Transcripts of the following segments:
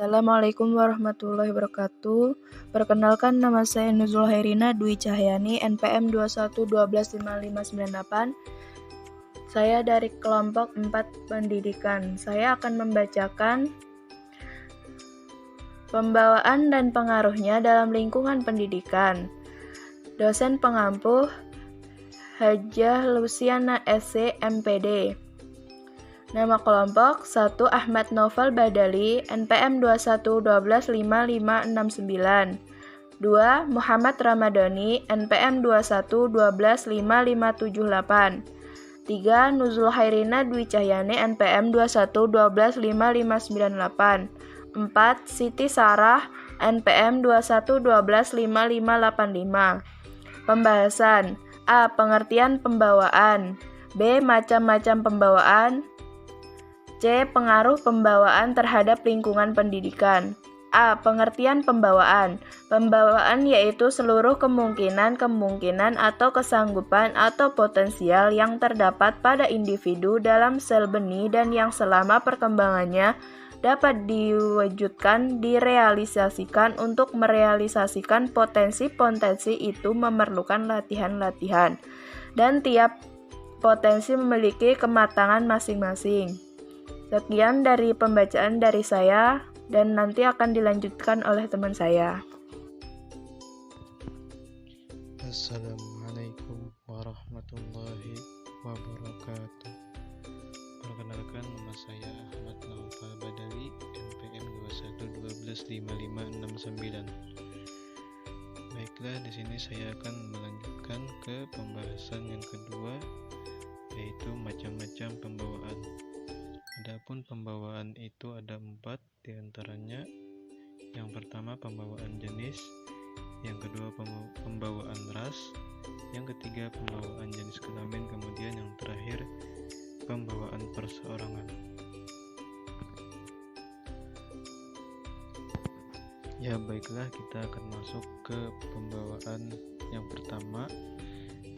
Assalamualaikum warahmatullahi wabarakatuh. Perkenalkan, nama saya Nuzul Hairina Dwi Cahyani, NPM 21125598. Saya dari kelompok 4 pendidikan. Saya akan membacakan pembawaan dan pengaruhnya dalam lingkungan pendidikan. Dosen pengampu Hajah Luciana SC, MPD. Nama kelompok 1 Ahmad Novel Badali, NPM 21125569. 2 Muhammad Ramadhani, NPM 21125578. 3 Nuzul Hairina Dwi Cahyani, NPM 21125598. 4 Siti Sarah, NPM 21125585. Pembahasan: A. Pengertian pembawaan. B. Macam-macam pembawaan. C. Pengaruh pembawaan terhadap lingkungan pendidikan. A. Pengertian pembawaan. Pembawaan yaitu seluruh kemungkinan atau kesanggupan atau potensial yang terdapat pada individu dalam sel benih dan yang selama perkembangannya dapat diwujudkan, direalisasikan. Untuk merealisasikan potensi-potensi itu memerlukan latihan-latihan, dan tiap potensi memiliki kematangan masing-masing. Sekian dari pembacaan dari saya, dan nanti akan dilanjutkan oleh teman saya. Assalamualaikum warahmatullahi wabarakatuh. Perkenalkan, nama saya Ahmad Novel Badali, NPM 21125569. Baiklah, di sini saya akan melanjutkan ke pembahasan yang kedua, yaitu macam-macam pembawaan. Adapun pembawaan itu ada 4 diantaranya. Yang pertama, pembawaan jenis. Yang kedua, pembawaan ras. Yang ketiga, pembawaan jenis kelamin. Kemudian yang terakhir, pembawaan perseorangan. Ya, baiklah, kita akan masuk ke pembawaan yang pertama,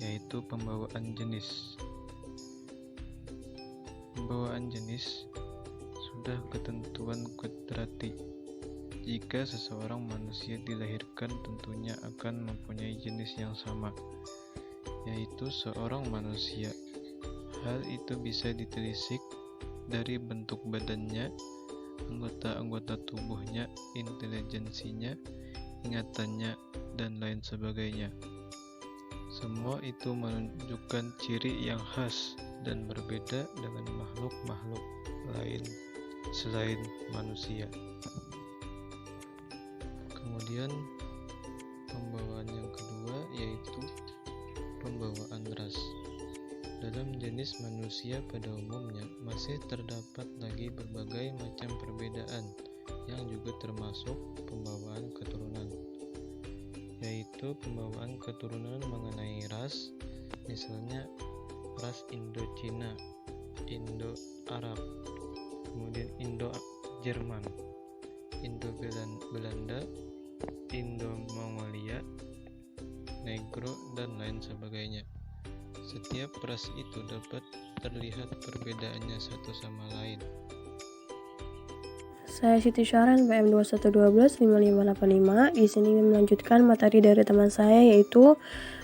yaitu pembawaan jenis. Pembawaan jenis sudah ketentuan kudrati. Jika seseorang manusia dilahirkan, tentunya akan mempunyai jenis yang sama, yaitu seorang manusia. Hal itu bisa ditelisik dari bentuk badannya, anggota-anggota tubuhnya, intelijensinya, ingatannya, dan lain sebagainya. Semua itu menunjukkan ciri yang khas dan berbeda dengan makhluk-makhluk lain selain manusia. Kemudian pembawaan yang kedua yaitu pembawaan ras. Dalam jenis manusia pada umumnya masih terdapat lagi berbagai macam perbedaan yang juga termasuk pembawaan keturunan, yaitu pembawaan keturunan mengenai ras, misalnya ras Indo-Cina, Indo-Arab, kemudian Indo-Jerman, Indo-Belanda, Indo-Mongolia, Negro, dan lain sebagainya. Setiap ras itu dapat terlihat perbedaannya satu sama lain. Saya Siti Syara, NPM 21125585. Di sini ingin melanjutkan materi dari teman saya, yaitu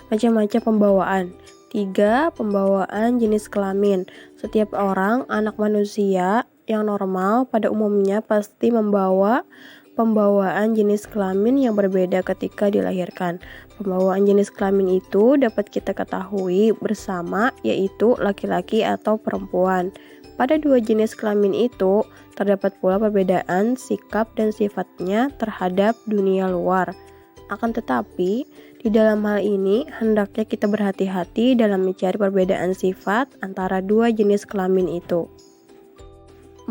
macam-macam pembawaan. 3. Pembawaan jenis kelamin. Setiap orang, anak manusia yang normal pada umumnya pasti membawa pembawaan jenis kelamin yang berbeda ketika dilahirkan. Pembawaan jenis kelamin itu dapat kita ketahui bersama, yaitu laki-laki atau perempuan. Pada 2 jenis kelamin itu terdapat pula perbedaan sikap dan sifatnya terhadap dunia luar. Akan tetapi, di dalam hal ini hendaknya kita berhati-hati dalam mencari perbedaan sifat antara 2 jenis kelamin itu.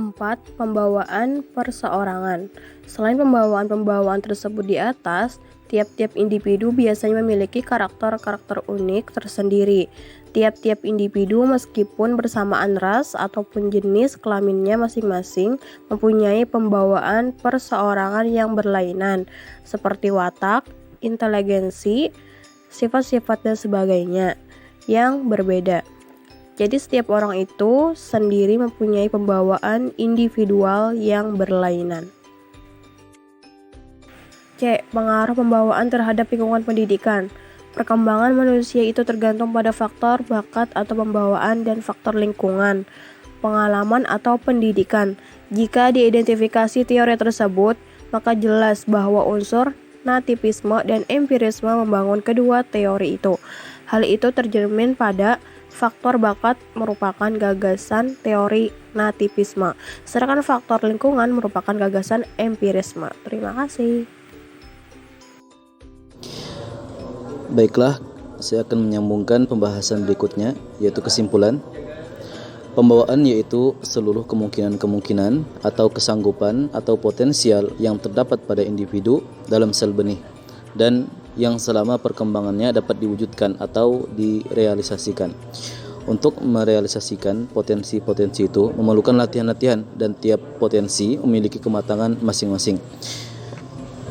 4. Pembawaan perseorangan. Selain pembawaan-pembawaan tersebut di atas, tiap-tiap individu biasanya memiliki karakter-karakter unik tersendiri. Tiap-tiap individu meskipun bersamaan ras ataupun jenis kelaminnya masing-masing mempunyai pembawaan perseorangan yang berlainan, seperti watak, inteligensi, sifat-sifat dan sebagainya yang berbeda. Jadi setiap orang itu sendiri mempunyai pembawaan individual yang berlainan. C. Pengaruh pembawaan terhadap lingkungan pendidikan. Perkembangan manusia itu tergantung pada faktor bakat atau pembawaan dan faktor lingkungan, pengalaman atau pendidikan. Jika diidentifikasi teori tersebut, maka jelas bahwa unsur nativisme dan empirisme membangun kedua teori itu. Hal itu tercermin pada faktor bakat merupakan gagasan teori nativisme, sedangkan faktor lingkungan merupakan gagasan empirisme. Terima kasih. Baiklah, saya akan menyambungkan pembahasan berikutnya, yaitu kesimpulan. Pembawaan yaitu seluruh kemungkinan-kemungkinan atau kesanggupan atau potensial yang terdapat pada individu dalam sel benih dan yang selama perkembangannya dapat diwujudkan atau direalisasikan. Untuk merealisasikan potensi-potensi itu memerlukan latihan-latihan dan tiap potensi memiliki kematangan masing-masing.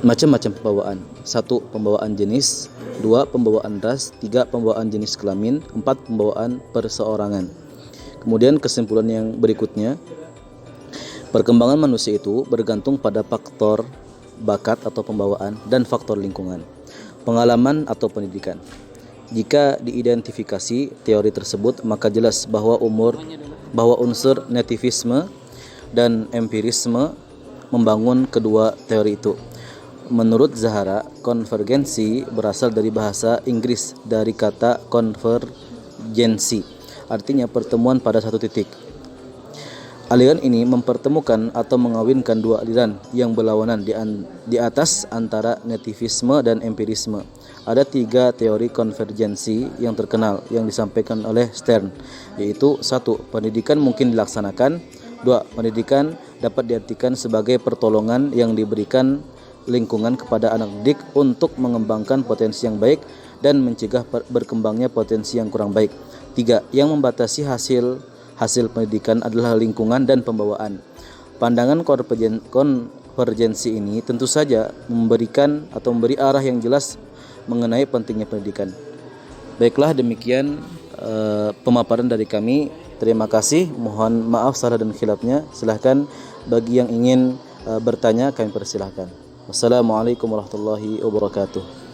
Macam-macam pembawaan. 1. Pembawaan jenis. 2. Pembawaan ras. 3. Pembawaan jenis kelamin. 4. Pembawaan perseorangan. Kemudian kesimpulan yang berikutnya, perkembangan manusia itu bergantung pada faktor bakat atau pembawaan dan faktor lingkungan, pengalaman atau pendidikan. Jika diidentifikasi teori tersebut, maka jelas bahwa unsur nativisme dan empirisme membangun kedua teori itu. Menurut Zahara, konvergensi berasal dari bahasa Inggris dari kata konvergensi, artinya pertemuan pada satu titik. Aliran ini mempertemukan atau mengawinkan dua aliran yang berlawanan di atas antara nativisme dan empirisme. Ada 3 teori konvergensi yang terkenal yang disampaikan oleh Stern, yaitu 1. Pendidikan mungkin dilaksanakan. 2. Pendidikan dapat diartikan sebagai pertolongan yang diberikan lingkungan kepada anak didik untuk mengembangkan potensi yang baik dan mencegah berkembangnya potensi yang kurang baik. 3. Yang membatasi hasil pendidikan adalah lingkungan dan pembawaan. Pandangan konvergensi ini tentu saja memberi arah yang jelas mengenai pentingnya pendidikan. Baiklah, demikian pemaparan dari kami. Terima kasih. Mohon maaf salah dan khilafnya. Silahkan bagi yang ingin bertanya, kami persilahkan. Wassalamualaikum warahmatullahi wabarakatuh.